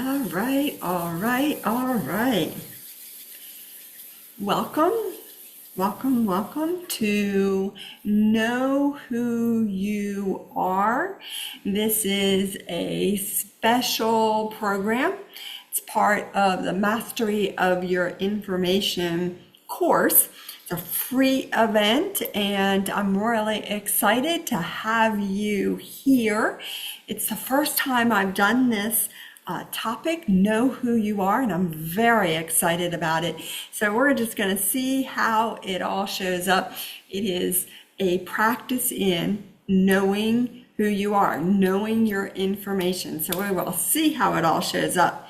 All right, all right, all right. Welcome, welcome, welcome to Know Who You Are. This is a special program. It's part of the Mastery of Your Information course. It's a free event, and I'm really excited to have you here. It's the first time I've done this topic, Know Who You Are, and I'm very excited about it. So we're just going to see how it all shows up. It is a practice in knowing who you are, knowing your information. So we will see how it all shows up.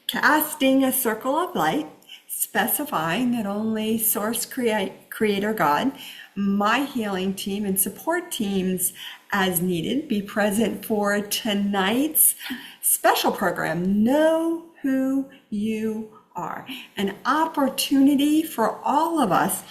Casting a circle of light, specifying that only Source Creator God, my healing team and support teams as needed be present for tonight's special program, Know Who You Are. An opportunity for all of us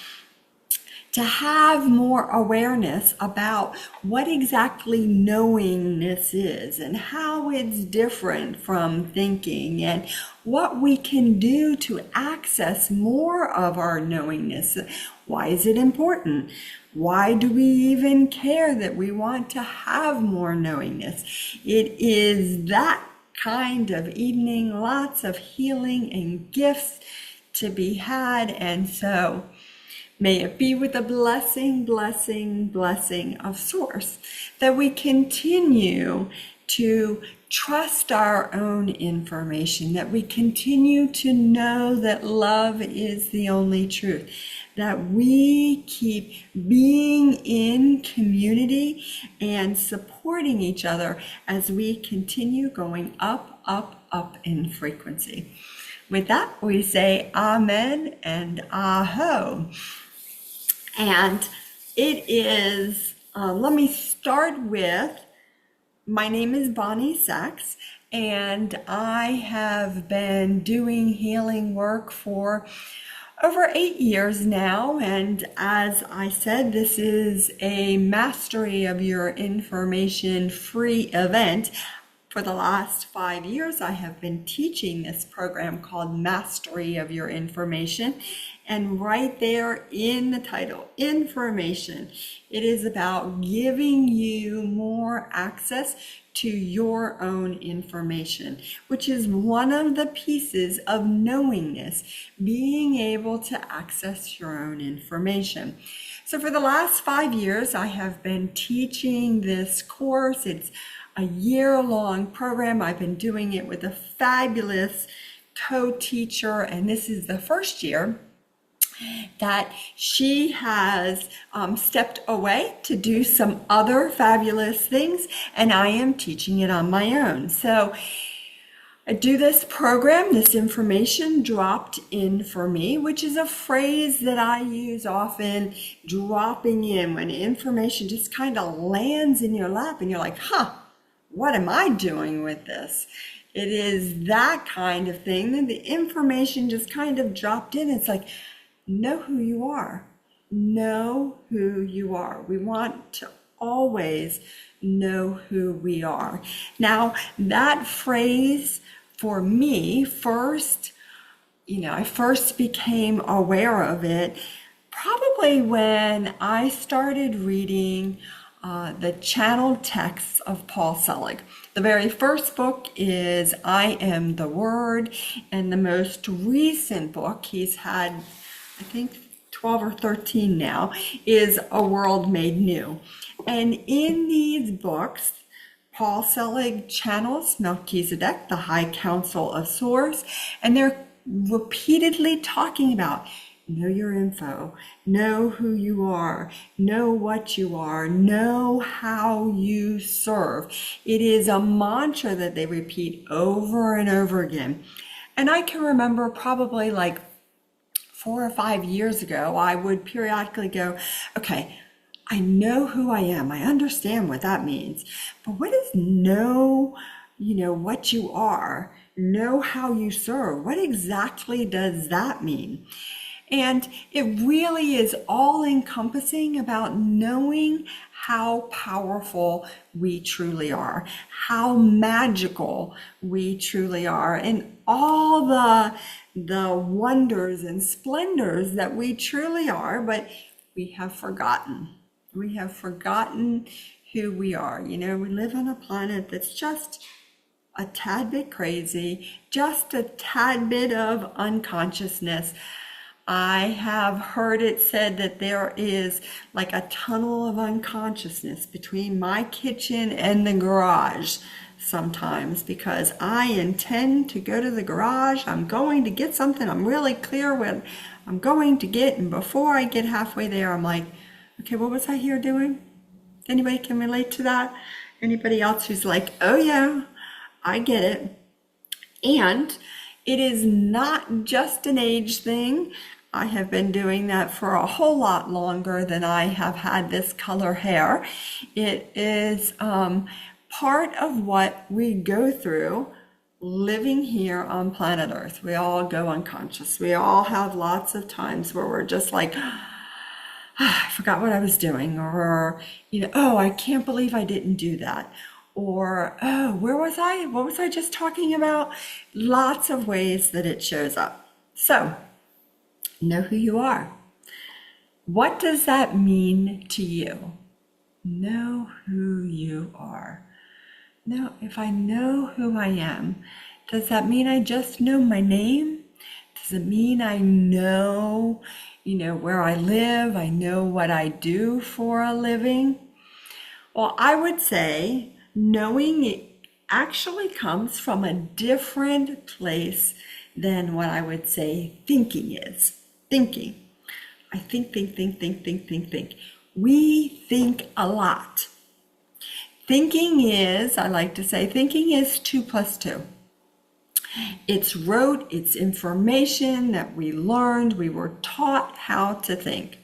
to have more awareness about what exactly knowingness is and how it's different from thinking and what we can do to access more of our knowingness. Why is it important? Why do we even care that we want to have more knowingness? It is that kind of evening, lots of healing and gifts to be had, and so may it be with the blessing, blessing, blessing of Source that we continue to trust our own information, that we continue to know that love is the only truth, that we keep being in community and supporting each other as we continue going up, up, up in frequency. With that, we say Amen and Aho. And it is, let me start with, my name is Bonnie Sachs, and I have been doing healing work for over 8 years now. And as I said, this is a Mastery of Your Information free event. For the last 5 years, I have been teaching this program called Mastery of Your Information. And right there in the title, information, it is about giving you more access to your own information, which is one of the pieces of knowingness, being able to access your own information. So for the last 5 years, I have been teaching this course. It's a year-long program. I've been doing it with a fabulous co-teacher, and this is the first year that she has stepped away to do some other fabulous things, and I am teaching it on my own. So I do this program, this information dropped in for me, which is a phrase that I use often, dropping in, when information just kind of lands in your lap and you're like, what am I doing with this? It is that kind of thing. Then the information just kind of dropped in. It's like, know who you are. Know who you are. We want to always know who we are. Now, that phrase for me first, I first became aware of it probably when I started reading the channeled texts of Paul Selig. The very first book is I Am the Word, and the most recent book, he's had, I think, 12 or 13 now, is A World Made New. And in these books, Paul Selig channels Melchizedek, the High Council of Source, and they're repeatedly talking about know your info, know who you are, know what you are, know how you serve. It is a mantra that they repeat over and over again. And I can remember probably like 4 or 5 years ago, I would periodically go, okay, I know who I am. I understand what that means. But what is know, what you are, know how you serve? What exactly does that mean? And it really is all encompassing about knowing how powerful we truly are, how magical we truly are, and all the wonders and splendors that we truly are, but we have forgotten. We have forgotten who we are. We live on a planet that's just a tad bit crazy, just a tad bit of unconsciousness. I have heard it said that there is like a tunnel of unconsciousness between my kitchen and the garage sometimes, because I intend to go to the garage. I'm going to get something. I'm really clear what I'm going to get. And before I get halfway there, I'm like, okay, what was I here doing? Anybody can relate to that? Anybody else who's like, oh yeah, I get it. And it is not just an age thing. I have been doing that for a whole lot longer than I have had this color hair. It is part of what we go through living here on planet Earth. We all go unconscious. We all have lots of times where we're just like, I forgot what I was doing, or, oh, I can't believe I didn't do that. Or, oh, where was I? What was I just talking about? Lots of ways that it shows up. So, know who you are. What does that mean to you? Know who you are. Now, if I know who I am, does that mean I just know my name? Does it mean I know, where I live? I know what I do for a living? Well, I would say knowing it actually comes from a different place than what I would say thinking is. Thinking. I think. We think a lot. Thinking is, I like to say, thinking is 2 + 2. It's rote, it's information that we learned, we were taught how to think.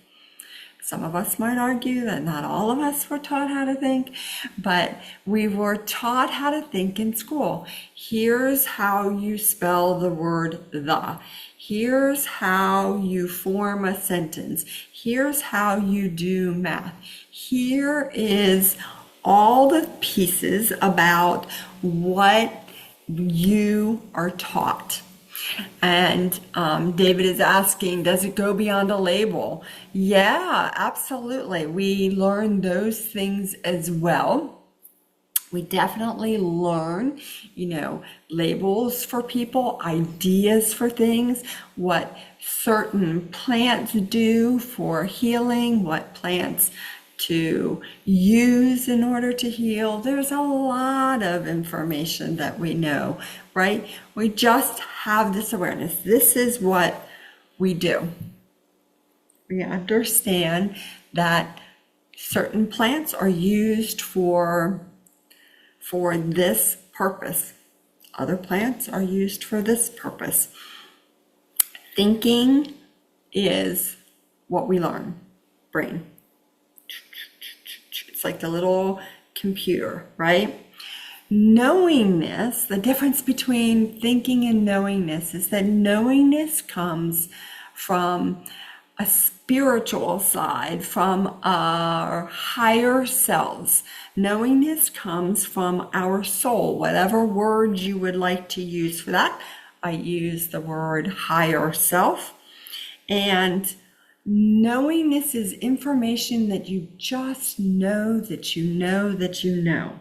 Some of us might argue that not all of us were taught how to think, but we were taught how to think in school. Here's how you spell the word the. Here's how you form a sentence. Here's how you do math. Here is all the pieces about what you are taught. And David is asking, does it go beyond a label? Yeah, absolutely. We learn those things as well. We definitely learn, labels for people, ideas for things, what certain plants do for healing, what plants to use in order to heal. There's a lot of information that we know, right? We just have this awareness. This is what we do. We understand that certain plants are used for this purpose. Other plants are used for this purpose. Thinking is what we learn. Brain. It's like the little computer, right? Knowingness, the difference between thinking and knowingness is that knowingness comes from a spiritual side, from our higher selves. Knowingness comes from our soul, whatever word you would like to use for that. I use the word higher self. And knowingness is information that you just know that you know that you know.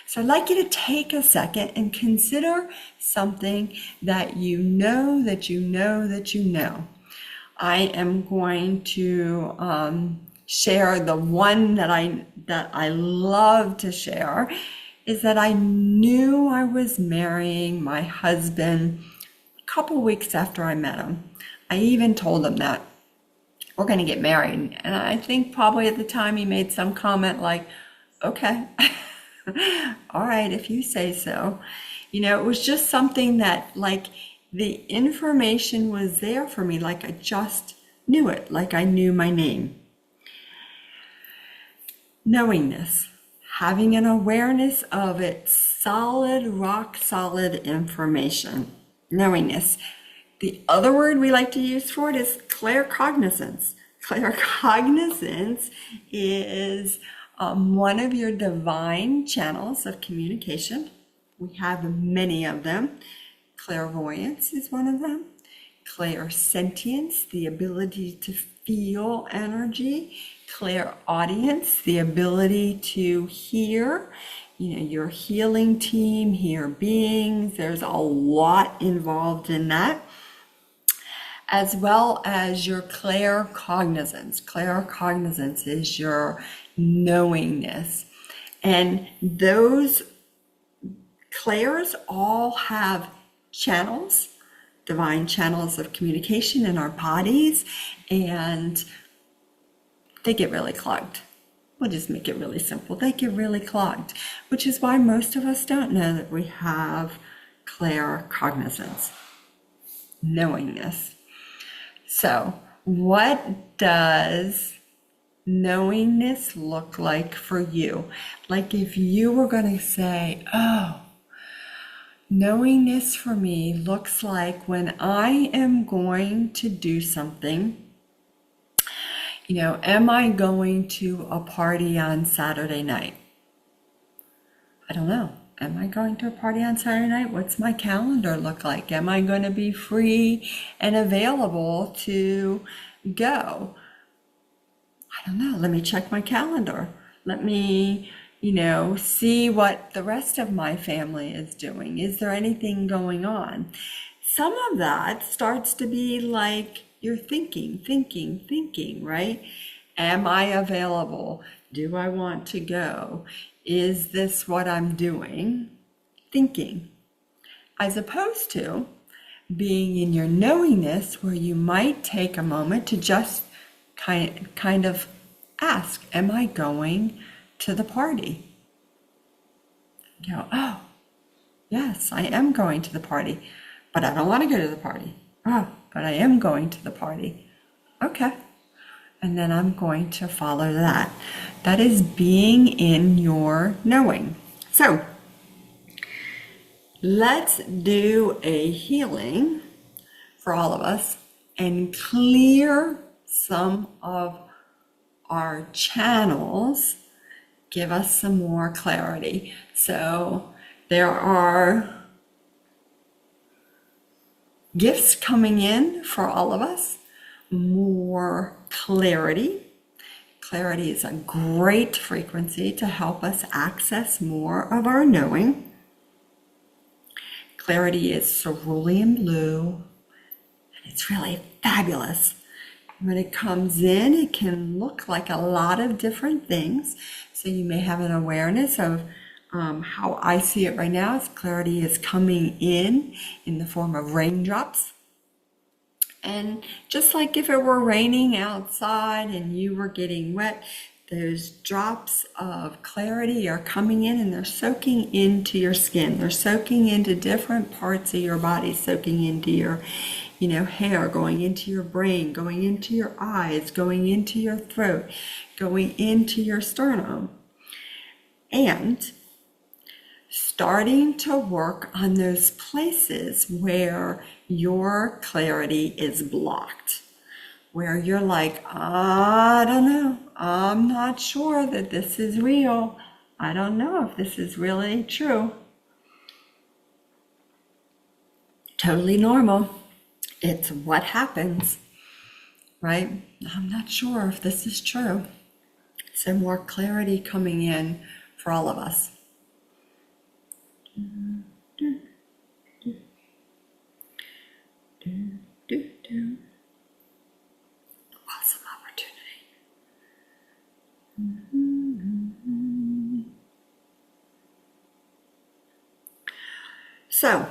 So I'd like you to take a second and consider something that you know that you know that you know. I am going to share the one that I love to share, is that I knew I was marrying my husband a couple weeks after I met him. I even told him that we're going to get married. And I think probably at the time he made some comment like, okay, all right, if you say so. It was just something that like the information was there for me, like I just knew it, like I knew my name. Knowingness, having an awareness of it, solid, rock solid information. Knowingness. The other word we like to use for it is claircognizance. Claircognizance is one of your divine channels of communication. We have many of them. Clairvoyance is one of them. Clairsentience, the ability to feel energy. Clairaudience, the ability to hear. Your healing team, hear beings. There's a lot involved in that. As well as your claircognizance. Claircognizance is your knowingness. And those clairs all have channels, divine channels of communication in our bodies, and they get really clogged. We'll just make it really simple. They get really clogged, which is why most of us don't know that we have claircognizance, knowingness. So, what does knowingness look like for you? Like if you were going to say, oh, knowingness for me looks like when I am going to do something, am I going to a party on Saturday night? I don't know. Am I going to a party on Saturday night? What's my calendar look like? Am I going to be free and available to go? I don't know. Let me check my calendar. Let me, see what the rest of my family is doing. Is there anything going on? Some of that starts to be like you're thinking, right? Am I available? Do I want to go? Is this what I'm doing? Thinking. As opposed to being in your knowingness, where you might take a moment to just kind of ask, am I going to the party? Oh, yes, I am going to the party, but I don't want to go to the party. Oh, but I am going to the party. Okay. And then I'm going to follow that. That is being in your knowing. So let's do a healing for all of us and clear some of our channels, give us some more clarity. So there are gifts coming in for all of us. More clarity. Clarity is a great frequency to help us access more of our knowing. Clarity is cerulean blue, and it's really fabulous. When it comes in, it can look like a lot of different things. So you may have an awareness of how I see it right now is clarity is coming in the form of raindrops. And just like if it were raining outside and you were getting wet, those drops of clarity are coming in and they're soaking into your skin. They're soaking into different parts of your body, soaking into your, hair, going into your brain, going into your eyes, going into your throat, going into your sternum. And starting to work on those places where your clarity is blocked, where you're like, I don't know, I'm not sure that this is real. I don't know if this is really true. Totally normal. It's what happens, right? I'm not sure if this is true. So more clarity coming in for all of us. Awesome opportunity. So,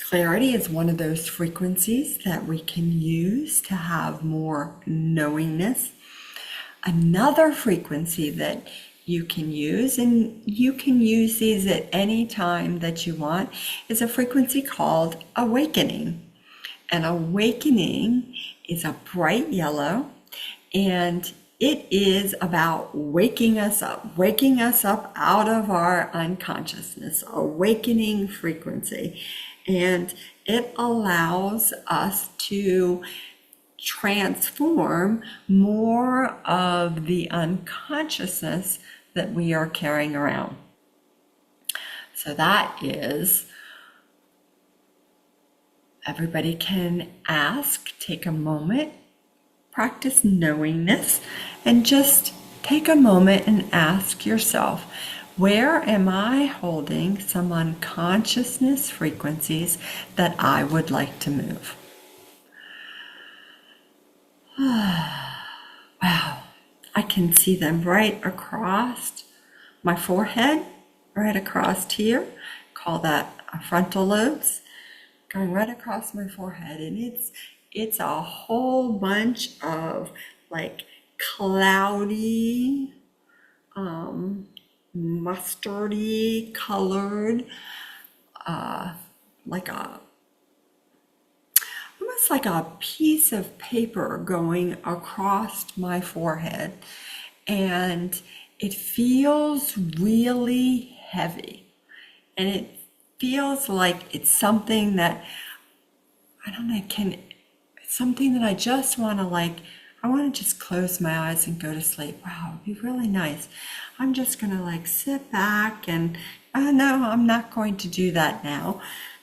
clarity is one of those frequencies that we can use to have more knowingness. Another frequency that you can use, and you can use these at any time that you want, is a frequency called awakening. And awakening is a bright yellow, and it is about waking us up out of our unconsciousness, awakening frequency. And It allows us to transform more of the unconsciousness that we are carrying around. So that is, everybody can ask, take a moment, practice knowingness, and just take a moment and ask yourself, where am I holding some unconsciousness frequencies that I would like to move? Wow, I can see them right across my forehead, right across here. Call that frontal lobes, going right across my forehead. And it's a whole bunch of like cloudy, mustardy colored, like almost like a piece of paper going across my forehead. And it feels really heavy. And it feels like it's something that, I don't know, it's something that I just want to I want to just close my eyes and go to sleep. Wow, it'd be really nice. I'm just going to sit back and, no, I'm not going to do that now.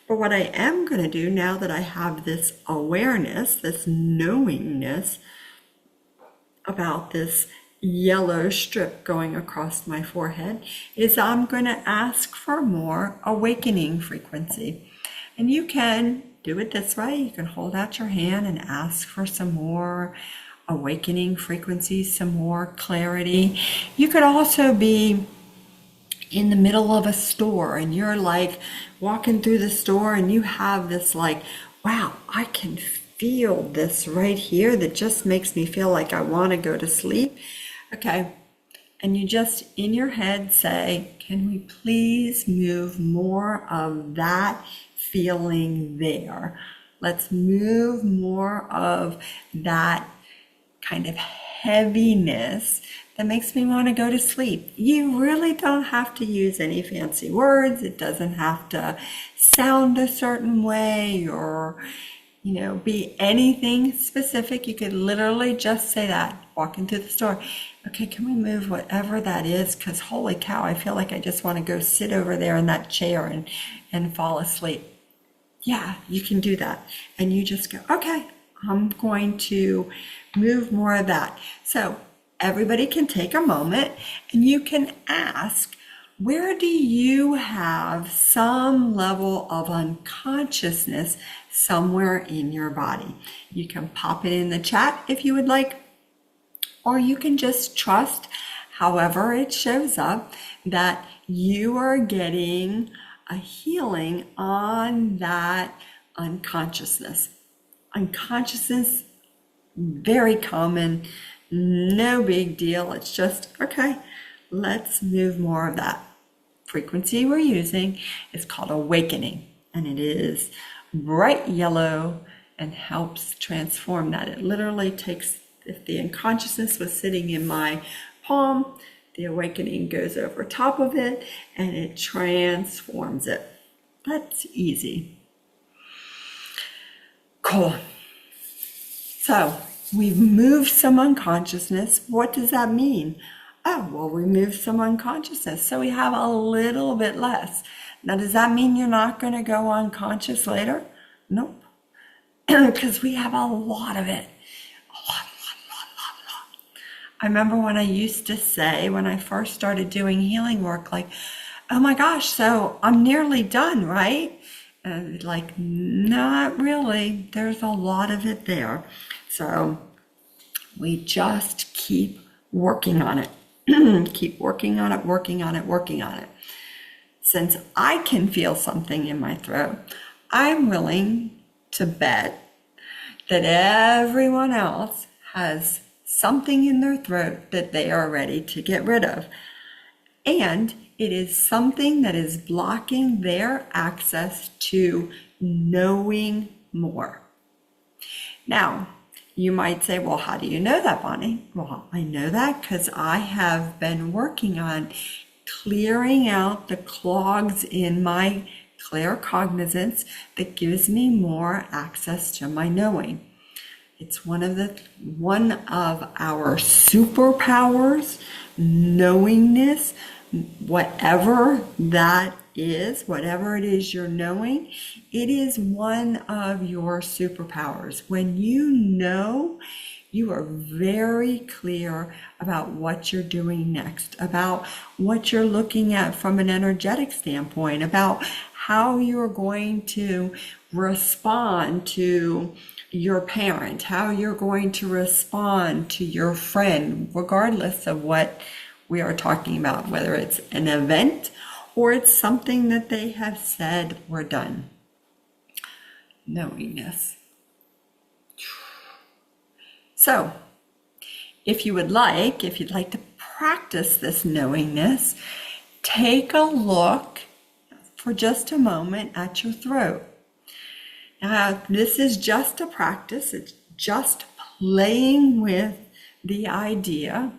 But what I am going to do now that I have this awareness, this knowingness about this yellow strip going across my forehead, is I'm going to ask for more awakening frequency. And you can do it this way. You can hold out your hand and ask for some more awakening frequencies, some more clarity. You could also be in the middle of a store and you're walking through the store and you have this wow, I can feel this right here that just makes me feel like I want to go to sleep. Okay. And you just in your head say, can we please move more of that feeling there? Let's move more of that kind of heaviness that makes me want to go to sleep. You really don't have to use any fancy words. It doesn't have to sound a certain way or, be anything specific. You could literally just say that, walking through the store. Okay, can we move whatever that is? Because holy cow, I feel like I just want to go sit over there in that chair and fall asleep. Yeah, you can do that. And you just go, okay, I'm going to move more of that. So everybody can take a moment and you can ask, where do you have some level of unconsciousness somewhere in your body? You can pop it in the chat if you would like, or you can just trust, however it shows up, that you are getting a healing on that unconsciousness. Unconsciousness, very common, no big deal. It's just, okay, let's move more of that. Frequency we're using is called awakening, and it is bright yellow and helps transform that. It literally takes, if the unconsciousness was sitting in my palm, the awakening goes over top of it and it transforms it. That's easy. Cool. So we've moved some unconsciousness. What does that mean? Oh, well, we moved some unconsciousness, so we have a little bit less. Now, does that mean you're not going to go unconscious later? Nope. Because we have a lot of it. A lot. I remember when I used to say, when I first started doing healing work, oh my gosh, so I'm nearly done, right? And not really. There's a lot of it there. So we just keep working on it. Keep working on it. Since I can feel something in my throat, I'm willing to bet that everyone else has something in their throat that they are ready to get rid of. And it is something that is blocking their access to knowing more. Now, you might say, well, how do you know that, Bonnie? Well, I know that because I have been working on clearing out the clogs in my claircognizance that gives me more access to my knowing. It's one of our superpowers, knowingness, whatever that is, whatever it is you're knowing, it is one of your superpowers. When you know, you are very clear about what you're doing next, about what you're looking at from an energetic standpoint, about how you're going to respond to your parent, how you're going to respond to your friend, regardless of what we are talking about, whether it's an event or it's something that they have said or done. Knowingness. So, if you'd like to practice this knowingness, take a look for just a moment at your throat. Now, this is just a practice. It's just playing with the idea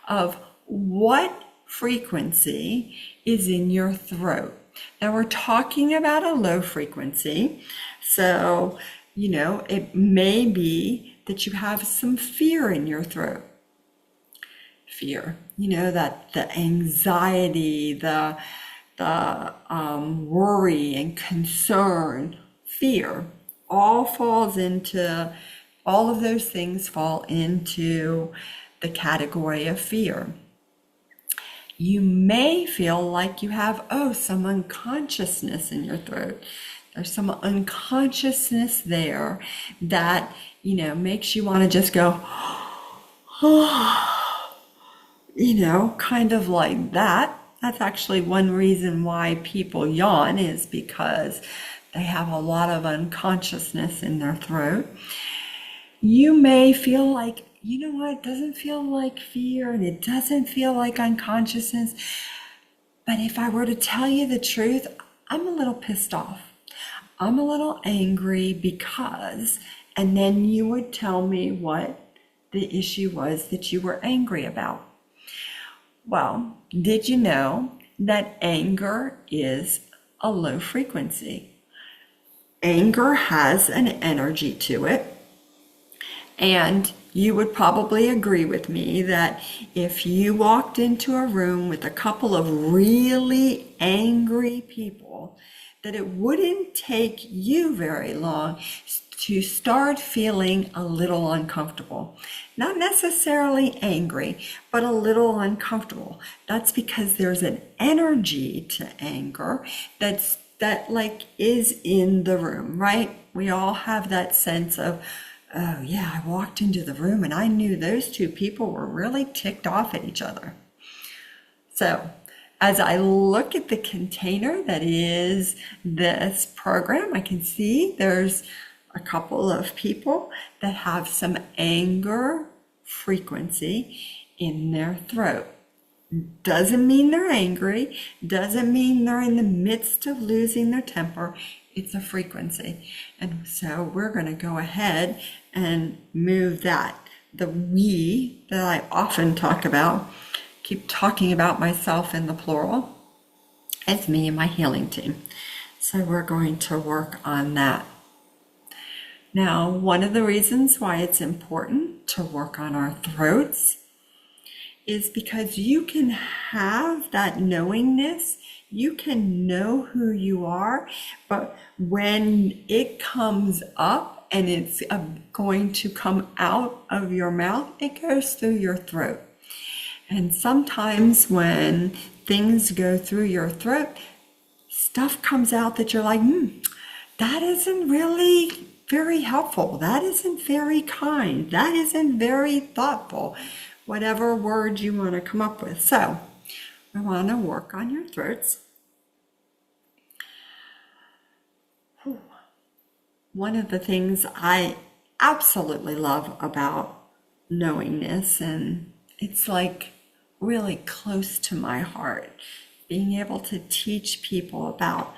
of what frequency is in your throat. Now, we're talking about a low frequency. So, it may be that you have some fear in your throat. Fear, that the anxiety, the worry and concern, fear, all of those things fall into the category of fear. You may feel like you have, some unconsciousness in your throat. There's some unconsciousness there that, makes you want to just go, kind of like that. That's actually one reason why people yawn, is because they have a lot of unconsciousness in their throat. You may feel like, it doesn't feel like fear and it doesn't feel like unconsciousness. But if I were to tell you the truth, I'm a little pissed off. I'm a little angry because, and then you would tell me what the issue was that you were angry about. Well, did you know that anger is a low frequency? Anger has an energy to it. And you would probably agree with me that if you walked into a room with a couple of really angry people, that it wouldn't take you very long to start feeling a little uncomfortable. Not necessarily angry, but a little uncomfortable. That's because there's an energy to anger that is in the room, right? We all have that sense of, oh yeah, I walked into the room and I knew those two people were really ticked off at each other. So, as I look at the container that is this program, I can see there's a couple of people that have some anger frequency in their throat. Doesn't mean they're angry, doesn't mean they're in the midst of losing their temper. It's a frequency. And so we're going to go ahead and move that. The we that I often talk about, keep talking about myself in the plural, it's me and my healing team. So we're going to work on that. Now, one of the reasons why it's important to work on our throats is because you can have that knowingness, you can know who you are, but when it comes up and it's going to come out of your mouth, it goes through your throat. And sometimes when things go through your throat, stuff comes out that you're like, that isn't really very helpful. That isn't very kind. That isn't very thoughtful. Whatever word you want to come up with. So we want to work on your throats. One of the things I absolutely love about knowingness, and it's like really close to my heart, being able to teach people about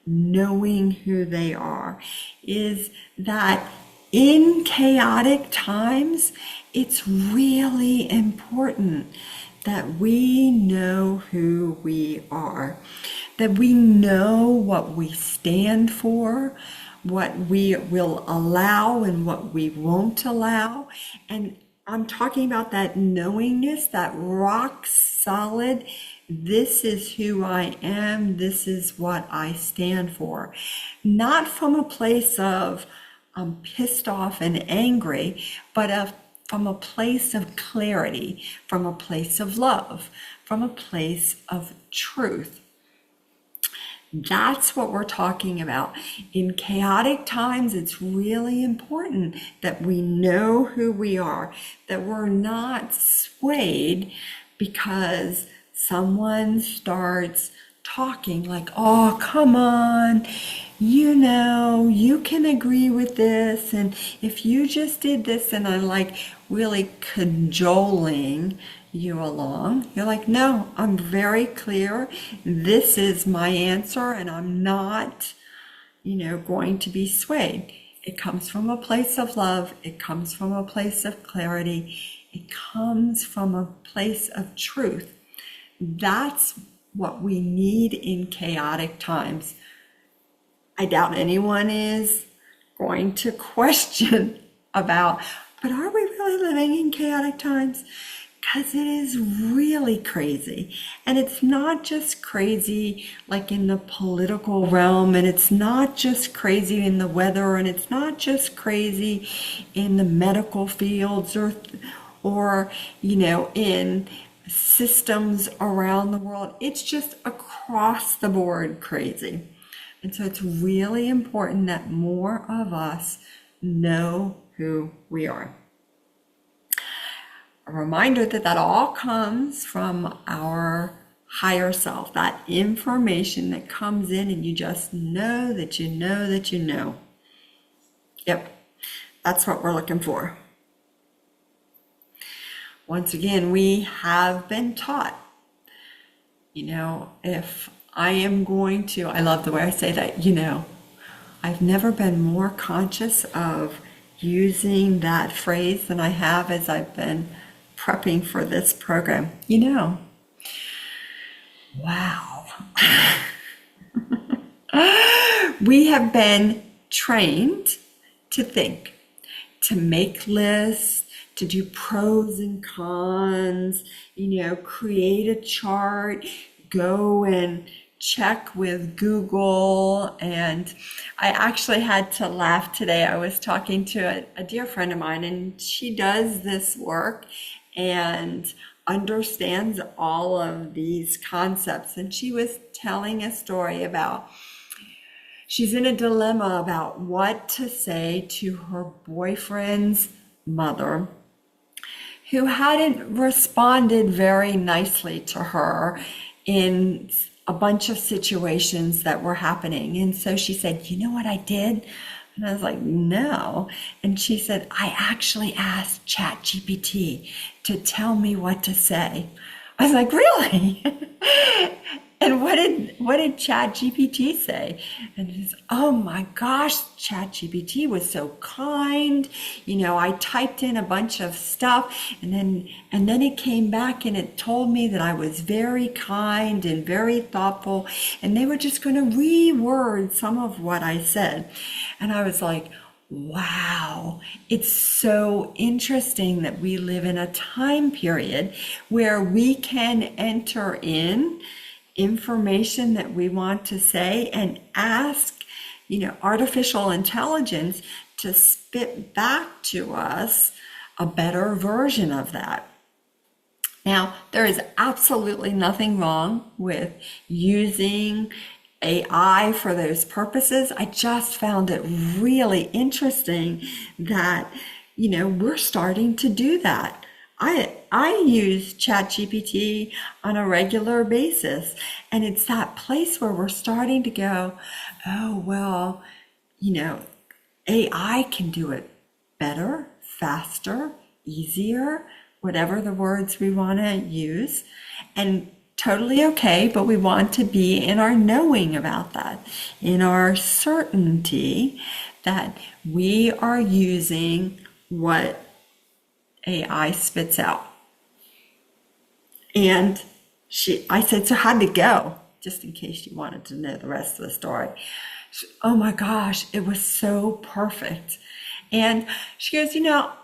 knowing who they are, is that in chaotic times, it's really important that we know who we are, that we know what we stand for, what we will allow and what we won't allow. And I'm talking about that knowingness, that rock solid, this is who I am, this is what I stand for. Not from a place of I'm pissed off and angry, but from a place of clarity, from a place of love, from a place of truth. That's what we're talking about. In chaotic times, it's really important that we know who we are, that we're not swayed because someone starts talking like, oh, come on, you can agree with this. And if you just did this, and I'm like really cajoling you along, you're like, no, I'm very clear. This is my answer, and I'm not, going to be swayed. It comes from a place of love. It comes from a place of clarity. It comes from a place of truth. That's what we need in chaotic times. I doubt anyone is going to question about, but are we really living in chaotic times? Because it is really crazy. And it's not just crazy like in the political realm, and it's not just crazy in the weather, and it's not just crazy in the medical fields or in systems around the world. It's just across the board crazy. And so it's really important that more of us know who we are. A reminder that all comes from our higher self, that information that comes in and you just know that you know that you know. Yep, that's what we're looking for. Once again, we have been taught, if I am going to, I love the way I say that, I've never been more conscious of using that phrase than I have as I've been prepping for this program. Wow. We have been trained to think, to make lists, to do pros and cons, create a chart, go and check with Google. And I actually had to laugh today. I was talking to a dear friend of mine, and she does this work and understands all of these concepts. And she was telling a story about she's in a dilemma about what to say to her boyfriend's mother, who hadn't responded very nicely to her in a bunch of situations that were happening. And so she said, you know what I did? And I was like, no. And she said, I actually asked ChatGPT to tell me what to say. I was like, really? And what did ChatGPT say? And he says, oh my gosh, ChatGPT was so kind. I typed in a bunch of stuff, and then it came back and it told me that I was very kind and very thoughtful, and they were just going to reword some of what I said. And I was like, wow, it's so interesting that we live in a time period where we can enter in information that we want to say and ask, artificial intelligence to spit back to us a better version of that. Now, there is absolutely nothing wrong with using AI for those purposes. I just found it really interesting that, we're starting to do that. I use ChatGPT on a regular basis, and it's that place where we're starting to go, oh, well, AI can do it better, faster, easier, whatever the words we want to use, and totally okay, but we want to be in our knowing about that, in our certainty that we are using what AI spits out. And I said, so how'd it go? just in case you wanted to know the rest of the story. Oh my gosh, it was so perfect. And she goes,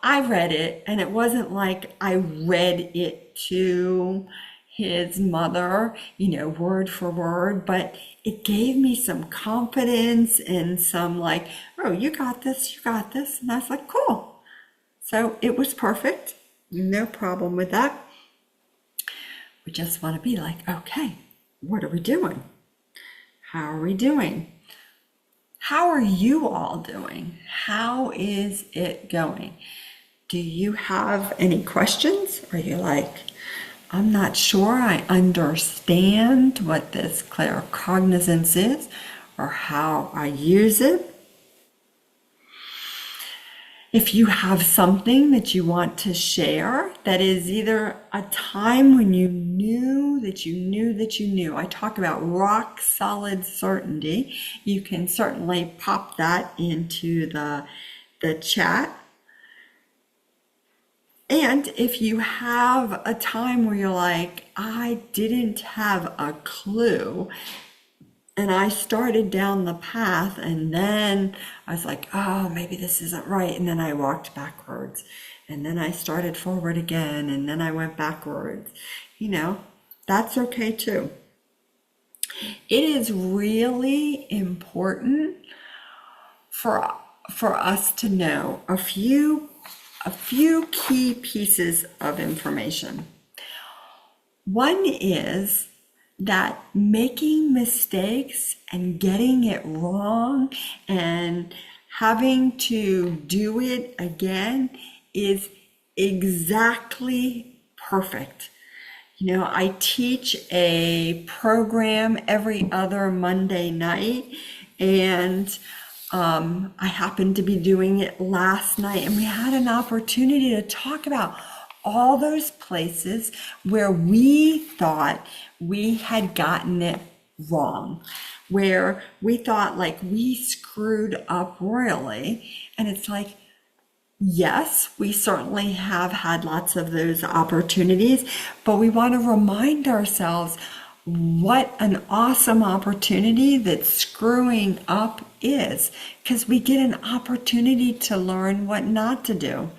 I read it, and it wasn't like I read it to his mother, word for word, but it gave me some confidence and some like, oh, you got this, you got this. And I was like, cool. So it was perfect. No problem with that. We just want to be like, okay, what are we doing? How are we doing? How are you all doing? How is it going? Do you have any questions? Are you like, I'm not sure I understand what this claircognizance is or how I use it? If you have something that you want to share that is either a time when you knew that you knew that you knew, I talk about rock solid certainty. You can certainly pop that into the chat. And if you have a time where you're like, I didn't have a clue, and I started down the path, and then I was like, oh, maybe this isn't right. And then I walked backwards, and then I started forward again, and then I went backwards. That's okay too. It is really important for us to know a few key pieces of information. One is that making mistakes and getting it wrong and having to do it again is exactly perfect. I teach a program every other Monday night, and I happened to be doing it last night, and we had an opportunity to talk about all those places where we thought we had gotten it wrong, where we thought like we screwed up royally. And it's like, yes, we certainly have had lots of those opportunities, but we want to remind ourselves what an awesome opportunity that screwing up is, because we get an opportunity to learn what not to do.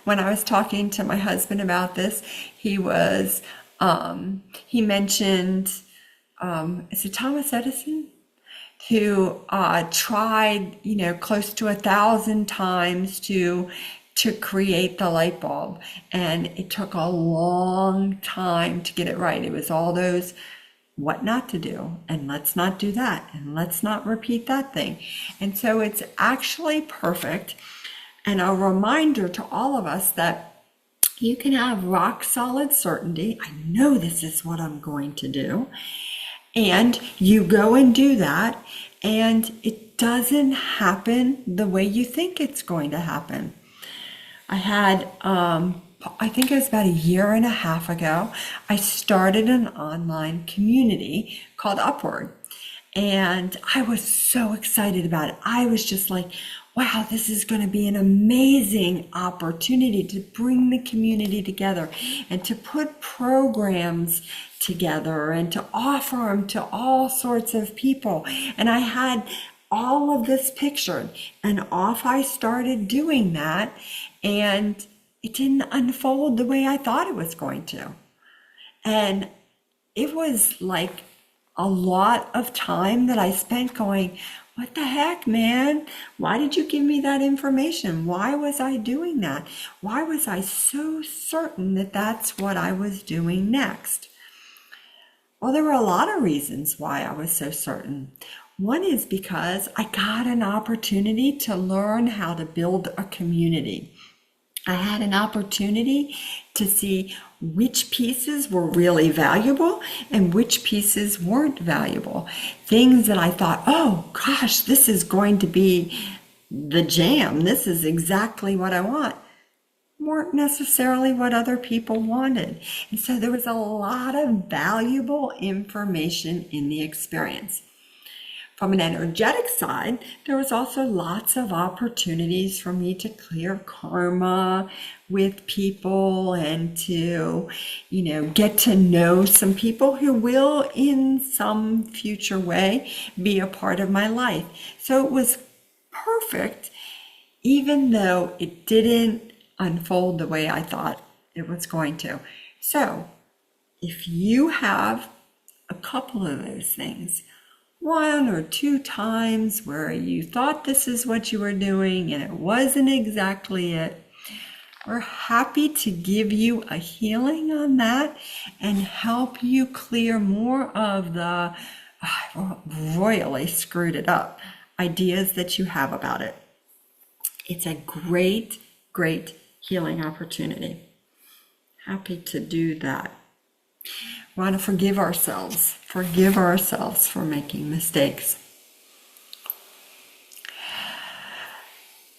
When I was talking to my husband about this, he mentioned, is it Thomas Edison, who tried, close to 1,000 times to create the light bulb, and it took a long time to get it right. It was all those what not to do, and let's not do that, and let's not repeat that thing. And so it's actually perfect. And a reminder to all of us that you can have rock solid certainty. I know this is what I'm going to do. And you go and do that, and it doesn't happen the way you think it's going to happen. I had, I think it was about 1.5 years ago, I started an online community called Upward. And I was so excited about it. I was just like, wow, this is going to be an amazing opportunity to bring the community together and to put programs together and to offer them to all sorts of people. And I had all of this pictured, and off I started doing that, and it didn't unfold the way I thought it was going to. And it was like a lot of time that I spent going, what the heck, man? Why did you give me that information? Why was I doing that? Why was I so certain that that's what I was doing next? Well, there were a lot of reasons why I was so certain. One is because I got an opportunity to learn how to build a community. I had an opportunity to see which pieces were really valuable and which pieces weren't valuable. Things that I thought, oh gosh, this is going to be the jam. This is exactly what I want. Weren't necessarily what other people wanted. And so there was a lot of valuable information in the experience. From an energetic side, there was also lots of opportunities for me to clear karma with people and to, get to know some people who will in some future way be a part of my life. So it was perfect, even though it didn't unfold the way I thought it was going to. So if you have a couple of those things, one or two times where you thought this is what you were doing and it wasn't exactly it, we're happy to give you a healing on that and help you clear more of the royally screwed it up ideas that you have about it. It's a great, great healing opportunity. Happy to do that. We want to forgive ourselves for making mistakes.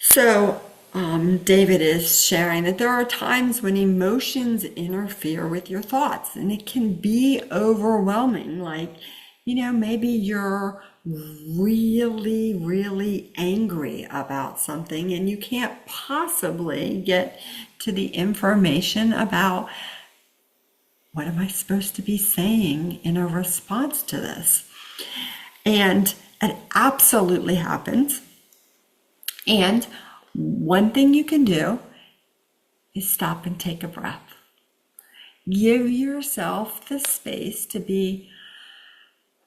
So David is sharing that there are times when emotions interfere with your thoughts, and it can be overwhelming. Like, maybe you're really, really angry about something and you can't possibly get to the information about what am I supposed to be saying in a response to this? And it absolutely happens. And one thing you can do is stop and take a breath. Give yourself the space to be,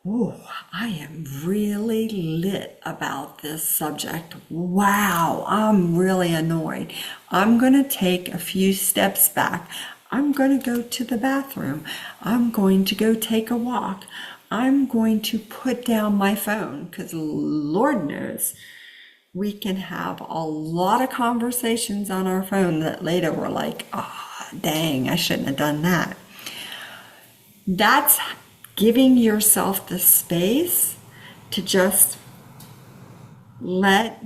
I am really lit about this subject. Wow, I'm really annoyed. I'm going to take a few steps back. I'm going to go to the bathroom. I'm going to go take a walk. I'm going to put down my phone, because Lord knows we can have a lot of conversations on our phone that later we're like, dang, I shouldn't have done that. That's giving yourself the space to just let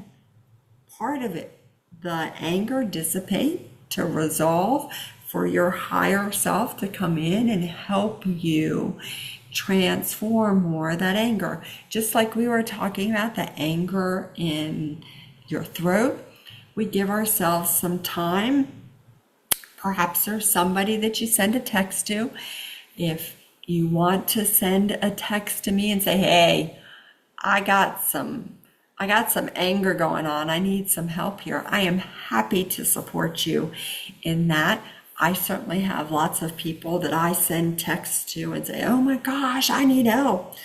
part of it, the anger, dissipate, to resolve, for your higher self to come in and help you transform more of that anger. Just like we were talking about the anger in your throat, we give ourselves some time. Perhaps there's somebody that you send a text to. If you want to send a text to me and say, hey, I got some anger going on. I need some help here. I am happy to support you in that. I certainly have lots of people that I send texts to and say, oh my gosh, I need help.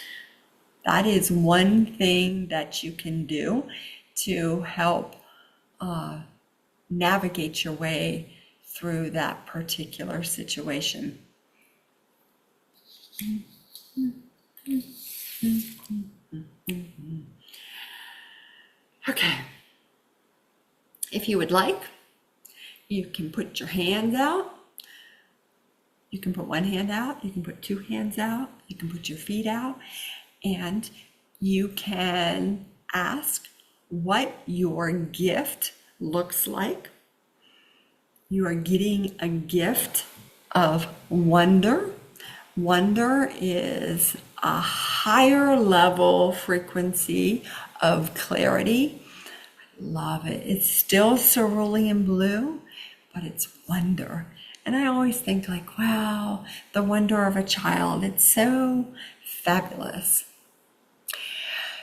That is one thing that you can do to help navigate your way through that particular situation. Okay. If you would like, you can put your hands out. You can put one hand out. You can put two hands out. You can put your feet out. And you can ask what your gift looks like. You are getting a gift of wonder. Wonder is a higher level frequency of clarity. I love it. It's still cerulean blue, but it's wonder. And I always think like, wow, the wonder of a child. It's so fabulous.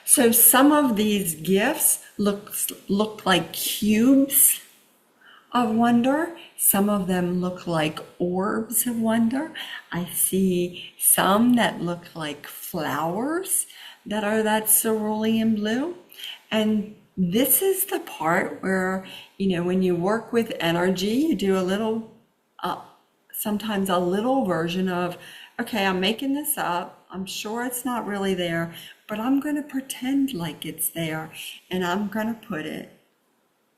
So some of these gifts look like cubes of wonder. Some of them look like orbs of wonder. I see some that look like flowers that are that cerulean blue. And this is the part where, when you work with energy, you do a little, sometimes a little version of, okay, I'm making this up. I'm sure it's not really there, but I'm going to pretend like it's there, and I'm going to put it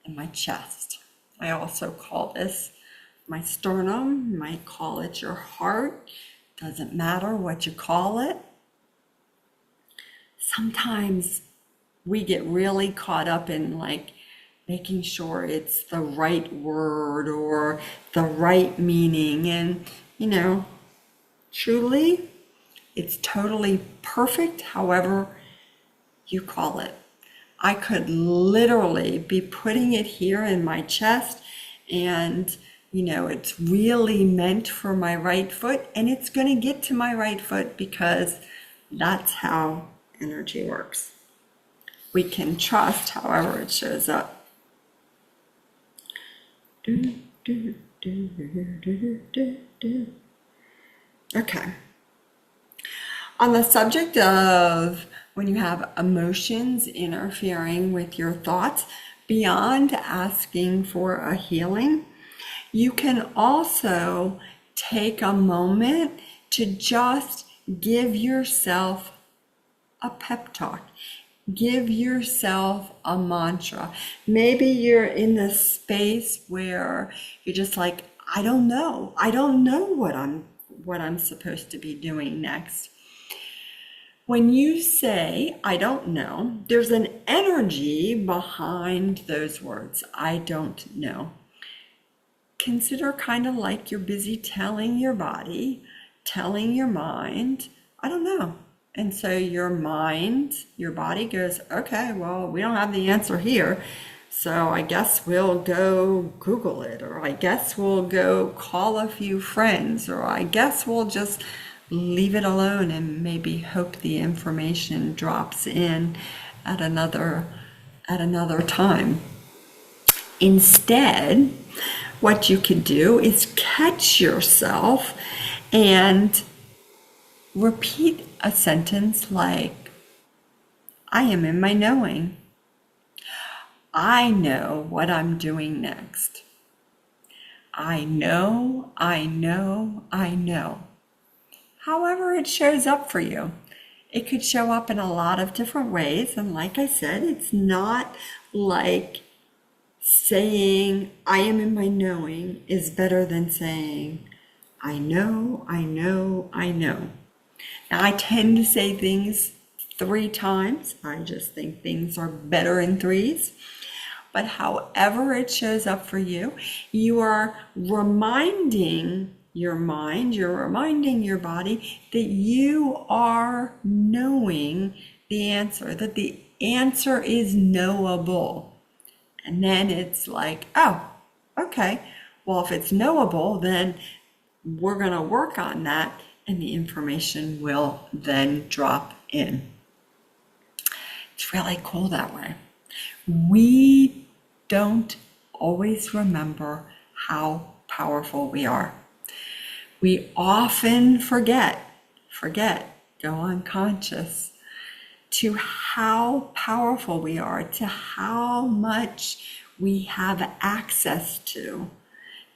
in my chest. I also call this my sternum. You might call it your heart. Doesn't matter what you call it. Sometimes we get really caught up in like making sure it's the right word or the right meaning. And, truly, it's totally perfect however you call it. I could literally be putting it here in my chest and it's really meant for my right foot, and it's going to get to my right foot because that's how energy works. We can trust however it shows up. Okay. On the subject of when you have emotions interfering with your thoughts, beyond asking for a healing, you can also take a moment to just give yourself a pep talk. Give yourself a mantra. Maybe you're in this space where you're just like, I don't know what I'm supposed to be doing next. When you say, I don't know, there's an energy behind those words, I don't know. Consider kind of like you're busy telling your body, telling your mind, I don't know. And so your body goes, okay, well, we don't have the answer here. So I guess we'll go Google it, or I guess we'll go call a few friends, or I guess we'll just leave it alone and maybe hope the information drops in at another time. Instead, what you could do is catch yourself and repeat a sentence like, I am in my knowing. I know what I'm doing next. I know, I know, I know. However it shows up for you. It could show up in a lot of different ways. And like I said, it's not like saying, I am in my knowing is better than saying, I know, I know, I know. Now, I tend to say things 3 times. I just think things are better in 3s. But however it shows up for you, you are reminding your mind, you're reminding your body that you are knowing the answer, that the answer is knowable. And then it's like, oh, okay, well, if it's knowable, then we're going to work on that, and the information will then drop in. It's really cool that way. We don't always remember how powerful we are. We often forget, go unconscious, to how powerful we are, to how much we have access to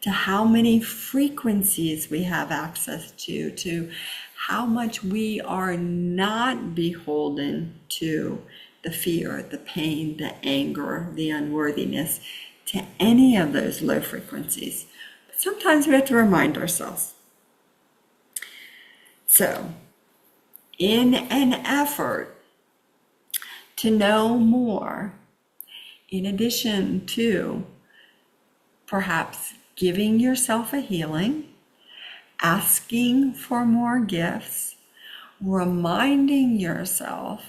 how many frequencies we have access to how much we are not beholden to the fear, the pain, the anger, the unworthiness, to any of those low frequencies. But sometimes we have to remind ourselves. So, in an effort to know more, in addition to perhaps giving yourself a healing, asking for more gifts, reminding yourself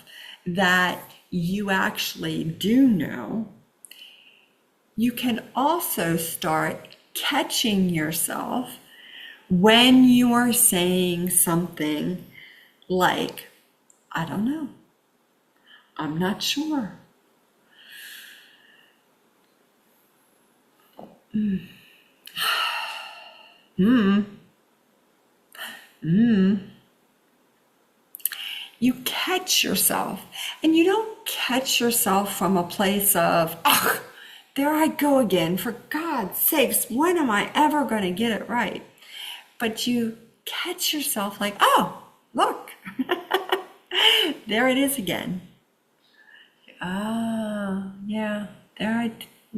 that you actually do know, you can also start catching yourself when you are saying something like, I don't know, I'm not sure. You catch yourself, and you don't catch yourself from a place of, ugh, there I go again, for God's sakes, when am I ever going to get it right? But you catch yourself like, oh, look, there it is again. Oh, yeah, there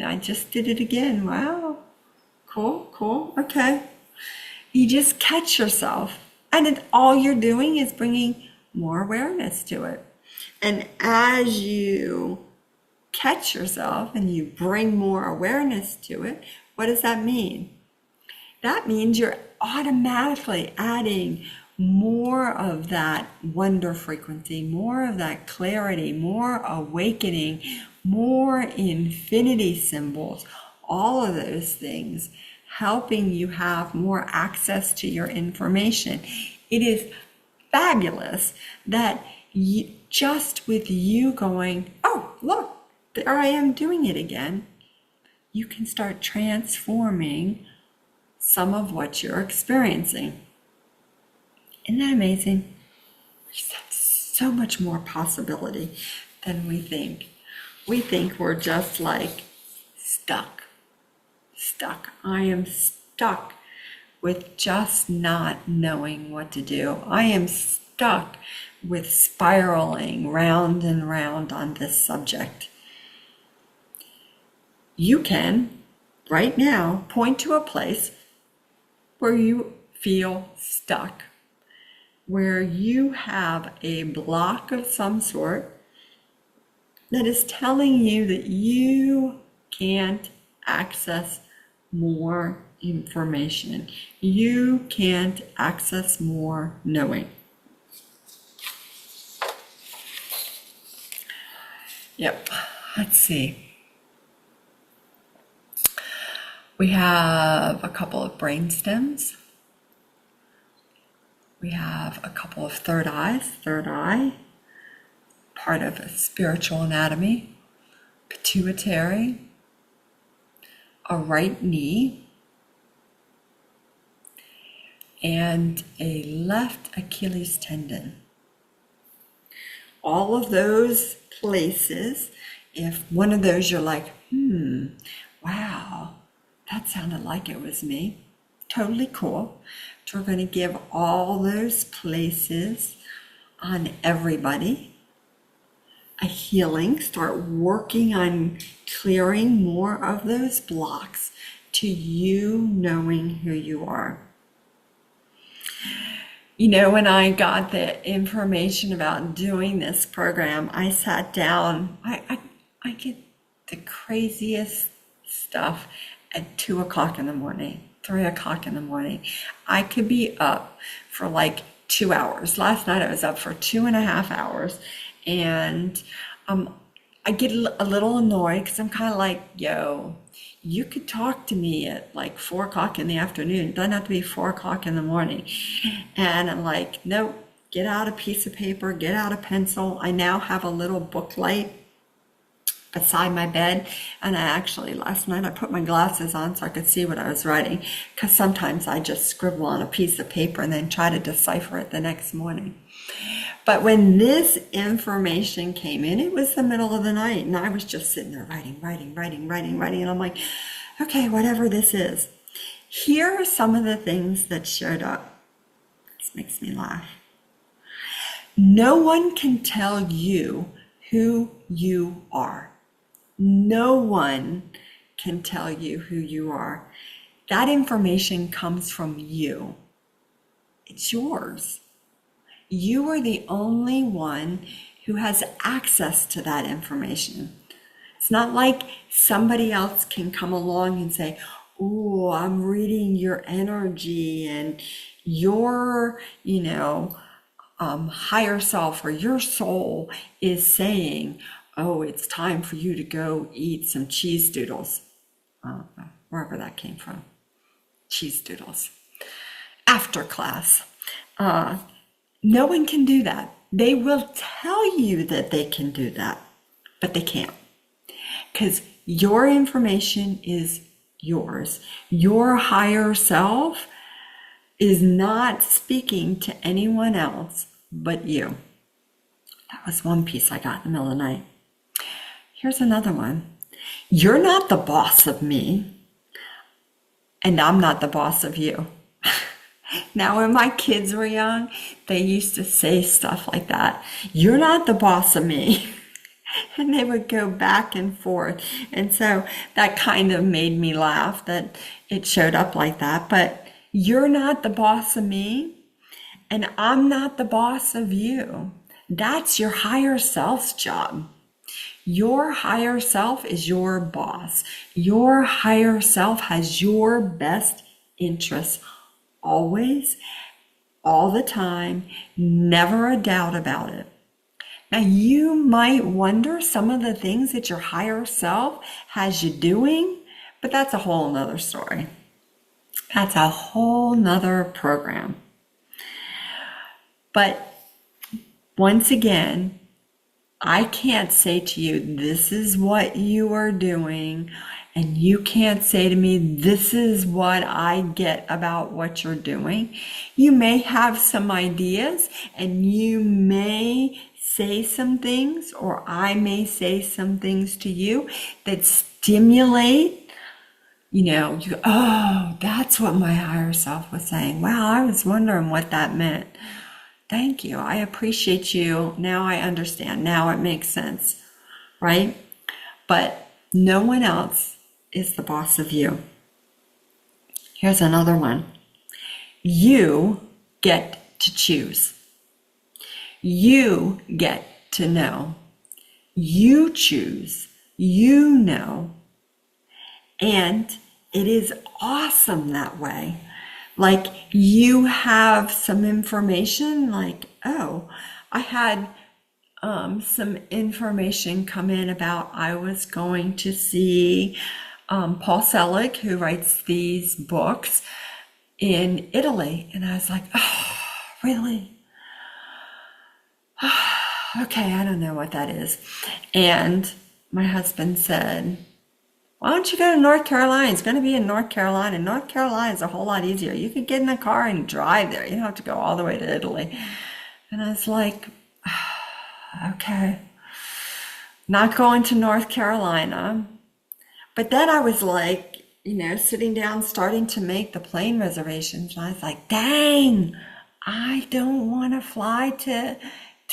I just did it again. Wow, cool, okay. You just catch yourself, and all you're doing is bringing more awareness to it. And as you catch yourself and you bring more awareness to it, what does that mean? That means you're automatically adding more of that wonder frequency, more of that clarity, more awakening, more infinity symbols, all of those things helping you have more access to your information. It is fabulous that just with you going, oh, look, there I am doing it again, you can start transforming some of what you're experiencing. Isn't that amazing? We just have so much more possibility than we think. We think we're just like stuck. I am stuck with just not knowing what to do. I am stuck with spiraling round and round on this subject. You can, right now, point to a place where you feel stuck, where you have a block of some sort that is telling you that you can't access more information. You can't access more knowing. Yep, let's see. We have a couple of brain stems. We have a couple of third eyes. Third eye, part of a spiritual anatomy. Pituitary, a right knee, and a left Achilles tendon. All of those places, if one of those you're like, wow, that sounded like it was me. Totally cool. So we're going to give all those places on everybody a healing. Start working on clearing more of those blocks to you knowing who you are. You know, when I got the information about doing this program, I sat down. I get the craziest stuff at 2 o'clock in the morning, 3 o'clock in the morning. I could be up for like 2 hours. Last night I was up for 2.5 hours, and I get a little annoyed because I'm kind of like, yo, you could talk to me at like 4 o'clock in the afternoon. It doesn't have to be 4 o'clock in the morning. And I'm like, nope, get out a piece of paper, get out a pencil. I now have a little book light beside my bed, and I actually, last night I put my glasses on so I could see what I was writing, because sometimes I just scribble on a piece of paper and then try to decipher it the next morning. But when this information came in, it was the middle of the night, and I was just sitting there writing, and I'm like, okay, whatever this is. Here are some of the things that showed up. This makes me laugh. No one can tell you who you are. No one can tell you who you are. That information comes from you. It's yours. You are the only one who has access to that information. It's not like somebody else can come along and say, oh, I'm reading your energy, and your, higher self or your soul is saying, oh, it's time for you to go eat some cheese doodles. Wherever that came from. Cheese doodles. After class. No one can do that. They will tell you that they can do that, but they can't. Because your information is yours. Your higher self is not speaking to anyone else but you. That was one piece I got in the middle of the night. Here's another one. You're not the boss of me, and I'm not the boss of you. Now, when my kids were young, they used to say stuff like that. You're not the boss of me. And they would go back and forth. And so that kind of made me laugh that it showed up like that. But you're not the boss of me, and I'm not the boss of you. That's your higher self's job. Your higher self is your boss. Your higher self has your best interests always, all the time, never a doubt about it. Now, you might wonder some of the things that your higher self has you doing, but that's a whole nother story. That's a whole nother program. But once again, I can't say to you, this is what you are doing, and you can't say to me, this is what I get about what you're doing. You may have some ideas, and you may say some things, or I may say some things to you that stimulate, you go, oh, that's what my higher self was saying. Wow, I was wondering what that meant. Thank you. I appreciate you. Now I understand. Now it makes sense, right? But no one else is the boss of you. Here's another one. You get to choose. You get to know. You choose. You know. And it is awesome that way. Like you have some information like, oh, I had some information come in about I was going to see Paul Selig, who writes these books, in Italy. And I was like, oh, really? Okay, I don't know what that is. And my husband said, why don't you go to North Carolina? It's going to be in North Carolina. North Carolina is a whole lot easier. You could get in a car and drive there. You don't have to go all the way to Italy. And I was like, okay, not going to North Carolina. But then I was like, sitting down, starting to make the plane reservations. And I was like, dang, I don't want to fly to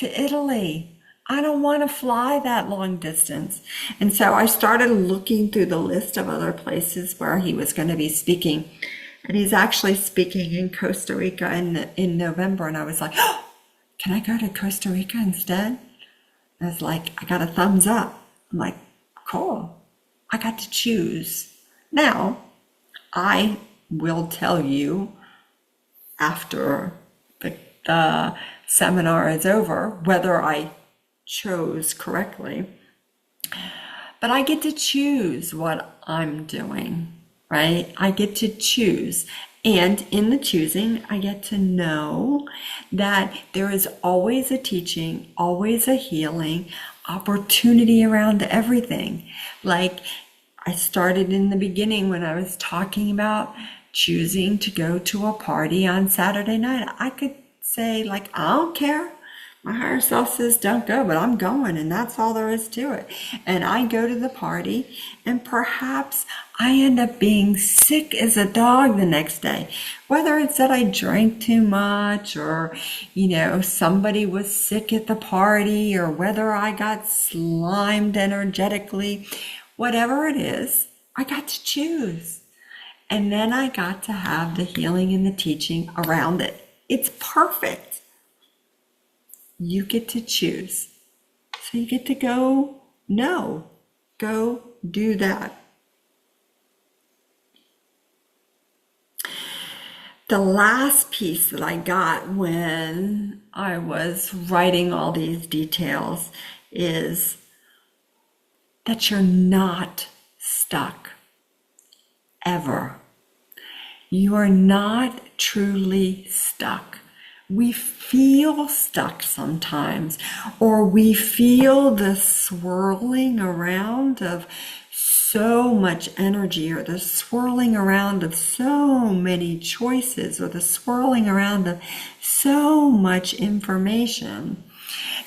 Italy. I don't want to fly that long distance. And so I started looking through the list of other places where he was going to be speaking. And he's actually speaking in Costa Rica in November. And I was like, oh, can I go to Costa Rica instead? And I was like, I got a thumbs up. I'm like, cool. I got to choose. Now, I will tell you after the seminar is over whether I chose correctly, but I get to choose what I'm doing, right? I get to choose. And in the choosing, I get to know that there is always a teaching, always a healing, opportunity around everything. Like I started in the beginning when I was talking about choosing to go to a party on Saturday night. I could say like, I don't care. My higher self says don't go, but I'm going, and that's all there is to it. And I go to the party, and perhaps I end up being sick as a dog the next day. Whether it's that I drank too much, or, somebody was sick at the party, or whether I got slimed energetically, whatever it is, I got to choose. And then I got to have the healing and the teaching around it. It's perfect. You get to choose. So you get to go do that. The last piece that I got when I was writing all these details is that you're not stuck ever. You are not truly stuck. We feel stuck sometimes, or we feel the swirling around of so much energy, or the swirling around of so many choices, or the swirling around of so much information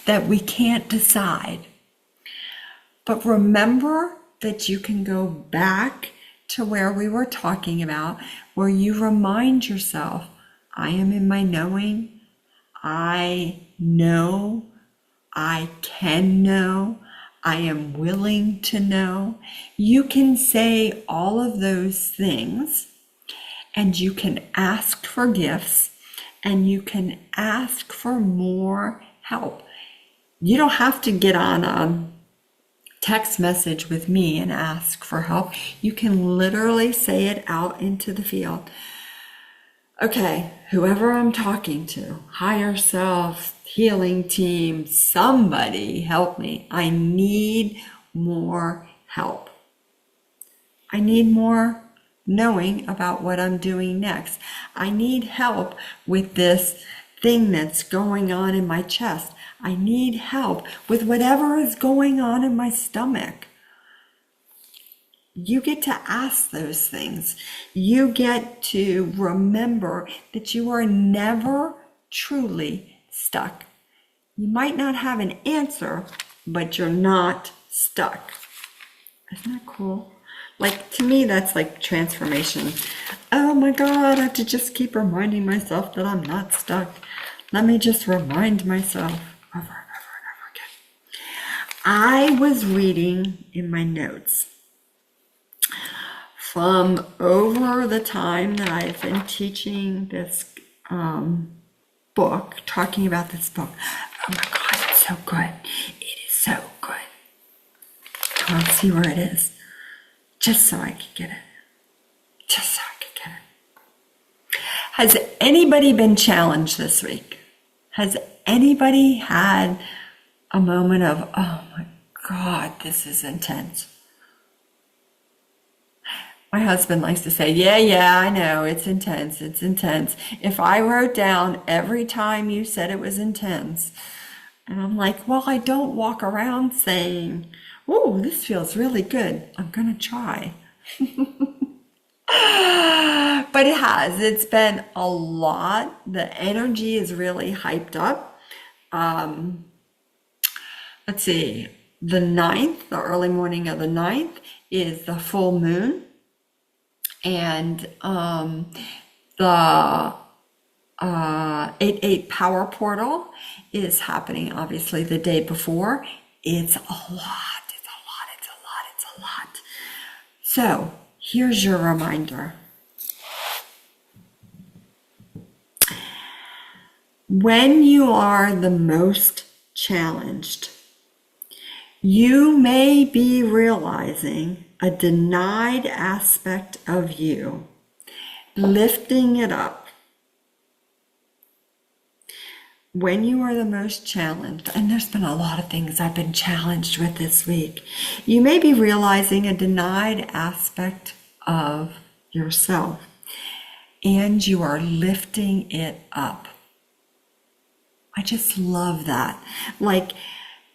that we can't decide. But remember that you can go back to where we were talking about, where you remind yourself, I am in my knowing. I know. I can know. I am willing to know. You can say all of those things, and you can ask for gifts, and you can ask for more help. You don't have to get on a text message with me and ask for help. You can literally say it out into the field. Okay, whoever I'm talking to, higher self, healing team, somebody help me. I need more help. I need more knowing about what I'm doing next. I need help with this thing that's going on in my chest. I need help with whatever is going on in my stomach. You get to ask those things. You get to remember that you are never truly stuck. You might not have an answer, but you're not stuck. Isn't that cool? Like, to me, that's like transformation. Oh my God, I have to just keep reminding myself that I'm not stuck. Let me just remind myself over and over and over again. I was reading in my notes from over the time that I've been teaching this book, talking about this book. Oh my God, it's so good. It is so good. Come on, see where it is. Just so I could get it. Just so I could get it. Has anybody been challenged this week? Has anybody had a moment of, oh my God, this is intense? My husband likes to say, yeah, I know, it's intense, it's intense. If I wrote down every time you said it was intense, and I'm like, well, I don't walk around saying, oh, this feels really good. I'm going to try. But it has. It's been a lot. The energy is really hyped up. Let's see. The 9th, the early morning of the 9th, is the full moon. And the 8/8 power portal is happening, obviously, the day before. It's a lot. It's a lot. So here's your reminder. When you are the most challenged, you may be realizing a denied aspect of you, lifting it up. When you are the most challenged, and there's been a lot of things I've been challenged with this week, you may be realizing a denied aspect of yourself, and you are lifting it up. I just love that. Like,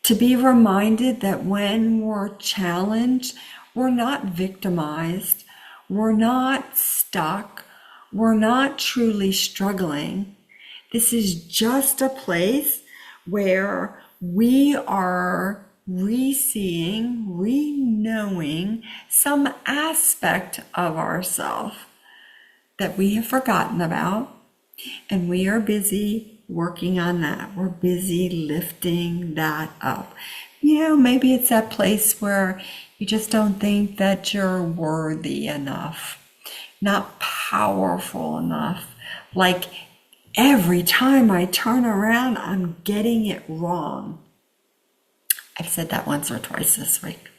to be reminded that when we're challenged, we're not victimized, we're not stuck, we're not truly struggling. This is just a place where we are re-seeing, re-knowing some aspect of ourselves that we have forgotten about, and we are busy working on that. We're busy lifting that up. Maybe it's that place where you just don't think that you're worthy enough, not powerful enough. Like, every time I turn around, I'm getting it wrong. I've said that once or twice this week.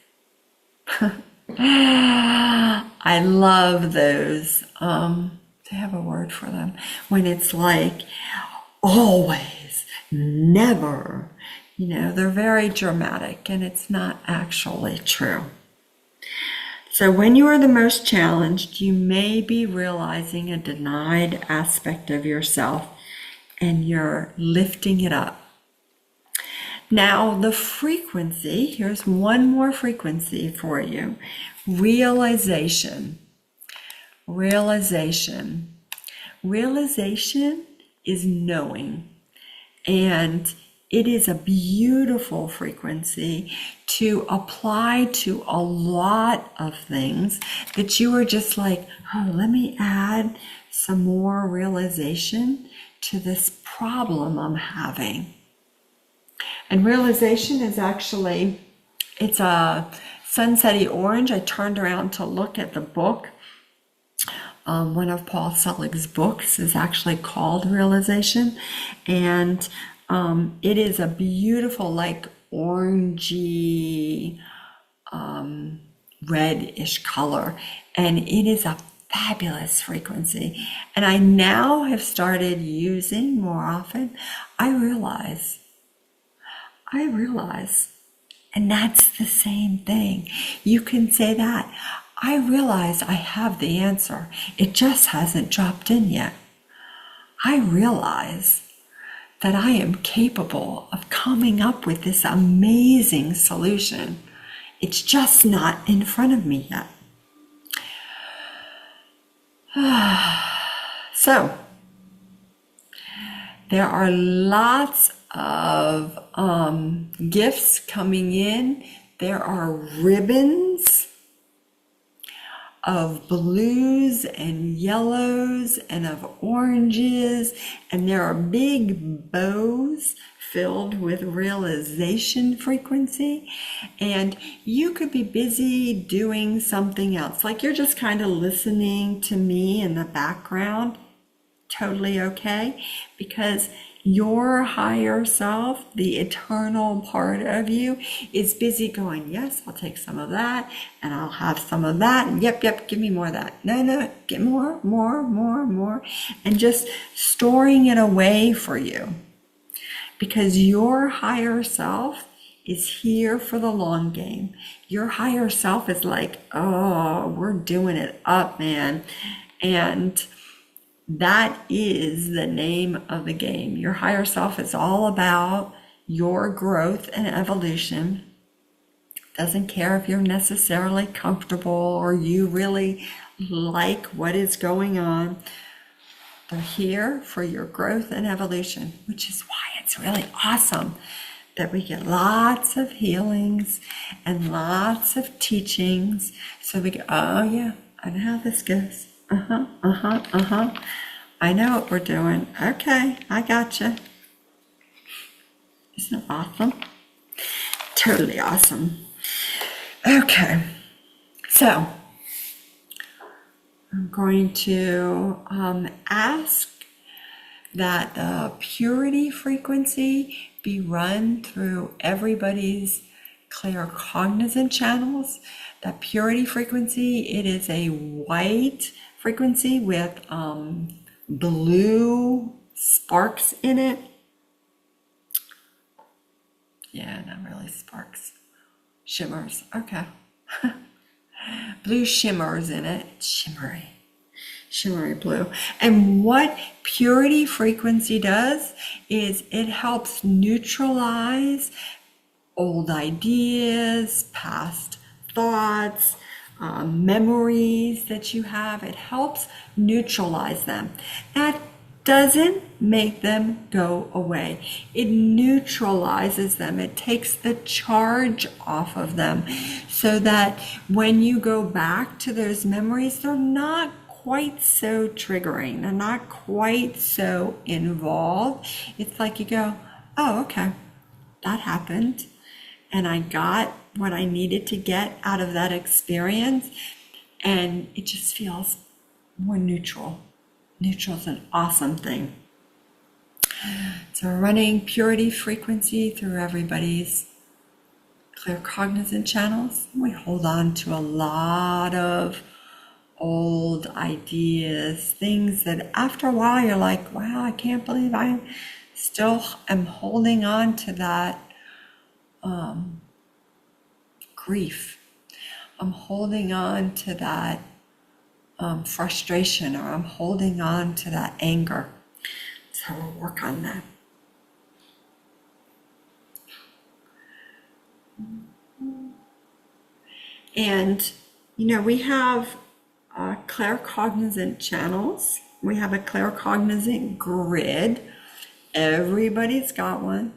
I love those. They have a word for them. When it's like, always, never. They're very dramatic, and it's not actually true. So when you are the most challenged, you may be realizing a denied aspect of yourself, and you're lifting it up. Now, the frequency, here's one more frequency for you. Realization. Realization is knowing, and it is a beautiful frequency to apply to a lot of things that you are just like, oh, let me add some more realization to this problem I'm having. And realization is actually, it's a sunsetty orange. I turned around to look at the book. One of Paul Selig's books is actually called Realization, and it is a beautiful, like, orangey, reddish color, and it is a fabulous frequency. And I now have started using more often. I realize, and that's the same thing. You can say that. I realize I have the answer. It just hasn't dropped in yet. I realize that I am capable of coming up with this amazing solution. It's just not in front of me yet. So, there are lots of gifts coming in. There are ribbons of blues and yellows and of oranges, and there are big bows filled with realization frequency. And you could be busy doing something else, like you're just kind of listening to me in the background. Totally okay, because your higher self, the eternal part of you, is busy going, yes, I'll take some of that, and I'll have some of that, and yep, give me more of that. No, get more, and just storing it away for you. Because your higher self is here for the long game. Your higher self is like, oh, we're doing it up, man. And that is the name of the game. Your higher self is all about your growth and evolution. Doesn't care if you're necessarily comfortable or you really like what is going on. They're here for your growth and evolution, which is why it's really awesome that we get lots of healings and lots of teachings. So we go, oh yeah, I know how this goes. I know what we're doing. Okay, I gotcha. Isn't it awesome? Totally awesome. Okay, so I'm going to ask that the purity frequency be run through everybody's claircognizant channels. The purity frequency, it is a white frequency with blue sparks in it. Yeah, not really sparks. Shimmers. Okay. Blue shimmers in it. Shimmery blue. And what purity frequency does is it helps neutralize old ideas, past thoughts, memories that you have. It helps neutralize them. That doesn't make them go away. It neutralizes them. It takes the charge off of them so that when you go back to those memories, they're not quite so triggering. They're not quite so involved. It's like you go, oh, okay, that happened. And I got what I needed to get out of that experience. And it just feels more neutral. Neutral is an awesome thing. So we're running purity frequency through everybody's claircognizant channels. We hold on to a lot of old ideas, things that after a while you're like, wow, I can't believe I still am holding on to that grief. I'm holding on to that frustration, or I'm holding on to that anger. So we'll work on that. And, we have claircognizant channels. We have a claircognizant grid. Everybody's got one.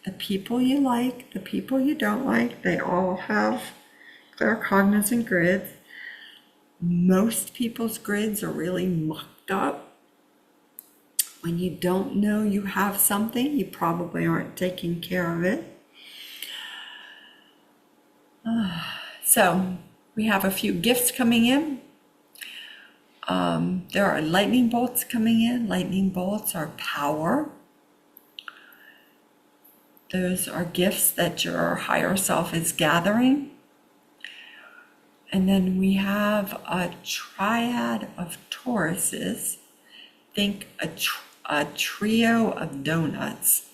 The people you like, the people you don't like, they all have claircognizant grids. Most people's grids are really mucked up. When you don't know you have something, you probably aren't taking care of it. So we have a few gifts coming in. There are lightning bolts coming in. Lightning bolts are power. Those are gifts that your higher self is gathering. And then we have a triad of Tauruses. Think a trio of donuts.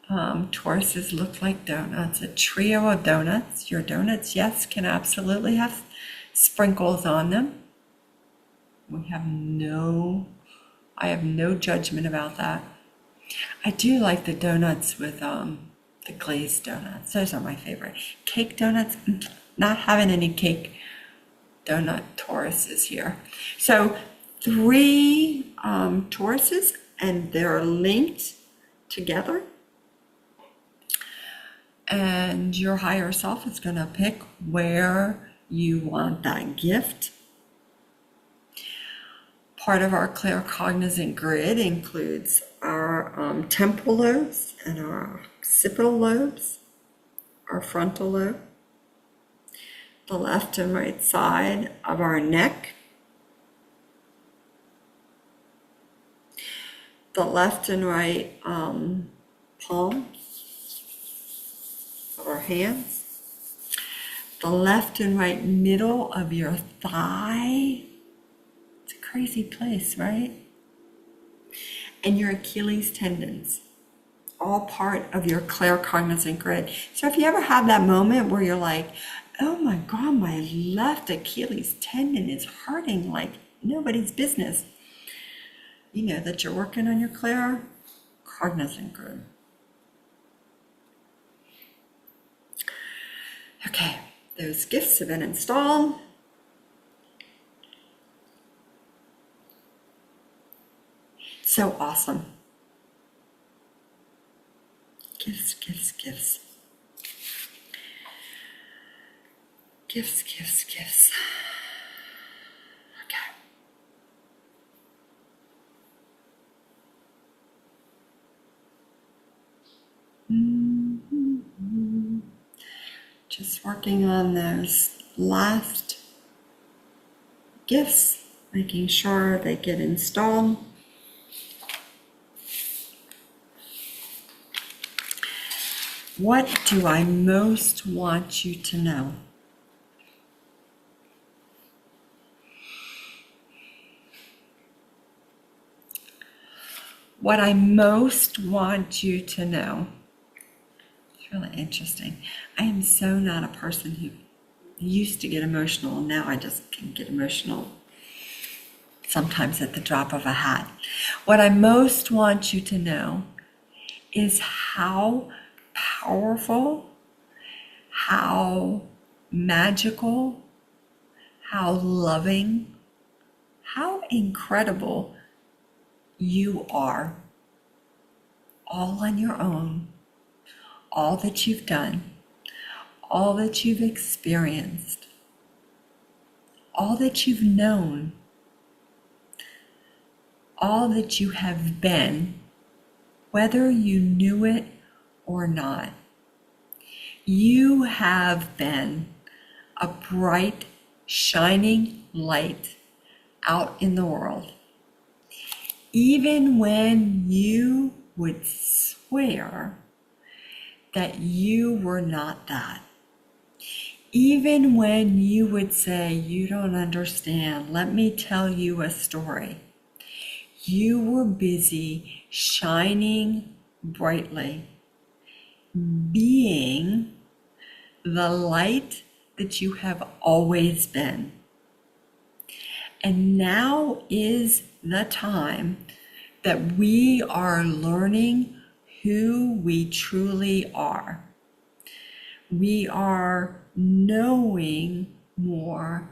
Tauruses look like donuts. A trio of donuts. Your donuts, yes, can absolutely have sprinkles on them. I have no judgment about that. I do like the donuts with the glazed donuts. Those are my favorite. Cake donuts, not having any cake donut Tauruses here. So 3 Tauruses, and they're linked together. And your higher self is going to pick where you want that gift. Part of our claircognizant grid includes our temporal lobes and our occipital lobes, our frontal lobe, the left and right side of our neck, the left and right palm of our hands, the left and right middle of your thigh. It's a crazy place, right? And your Achilles tendons, all part of your claircognizant grid. So if you ever have that moment where you're like, oh my God, my left Achilles tendon is hurting like nobody's business, you know that you're working on your claircognizant grid. Okay, those gifts have been installed. So awesome. Gifts, gifts, gifts. Gifts, gifts, gifts. Okay. Just working on those last gifts, making sure they get installed. What do I most want you to know? What I most want you to know. It's really interesting. I am so not a person who used to get emotional. Now I just can get emotional sometimes at the drop of a hat. What I most want you to know is how powerful, how magical, how loving, how incredible you are, all on your own, all that you've done, all that you've experienced, all that you've known, all that you have been, whether you knew it or not. You have been a bright, shining light out in the world. Even when you would swear that you were not that. Even when you would say, you don't understand, let me tell you a story. You were busy shining brightly, being the light that you have always been. And now is the time that we are learning who we truly are. We are knowing more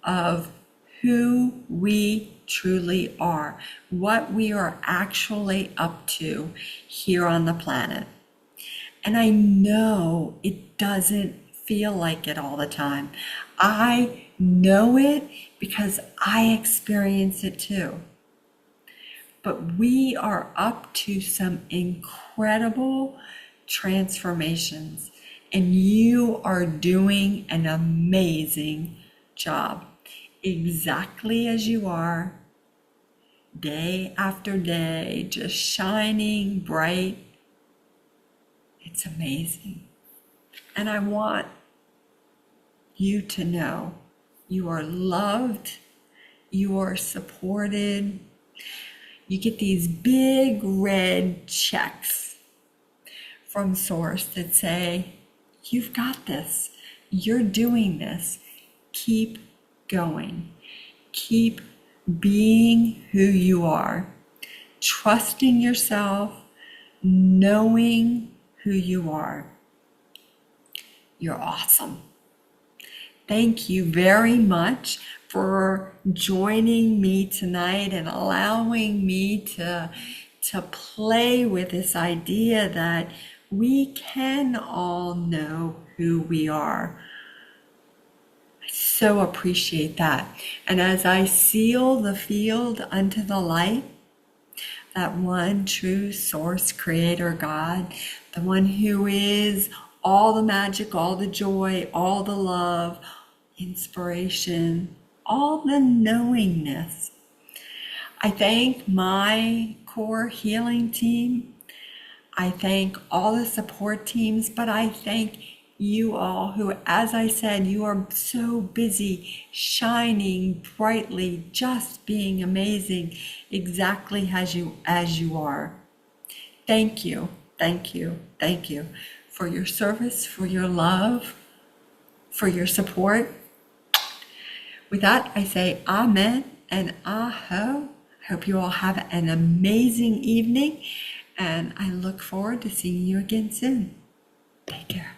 of who we truly are, what we are actually up to here on the planet. And I know it doesn't feel like it all the time. I know it because I experience it too. But we are up to some incredible transformations, and you are doing an amazing job, exactly as you are, day after day, just shining bright. It's amazing. And I want you to know you are loved, you are supported. You get these big red checks from Source that say, you've got this, you're doing this, keep going, keep being who you are, trusting yourself, knowing who you are. You're awesome. Thank you very much for joining me tonight and allowing me to play with this idea that we can all know who we are. I so appreciate that. And as I seal the field unto the light, that one true source, creator, God, the one who is all the magic, all the joy, all the love, inspiration, all the knowingness. I thank my core healing team. I thank all the support teams, but I thank you all who, as I said, you are so busy shining brightly, just being amazing exactly as you are. Thank you, thank you, thank you for your service, for your love, for your support. With that, I say amen and aho. Hope you all have an amazing evening, and I look forward to seeing you again soon. Take care.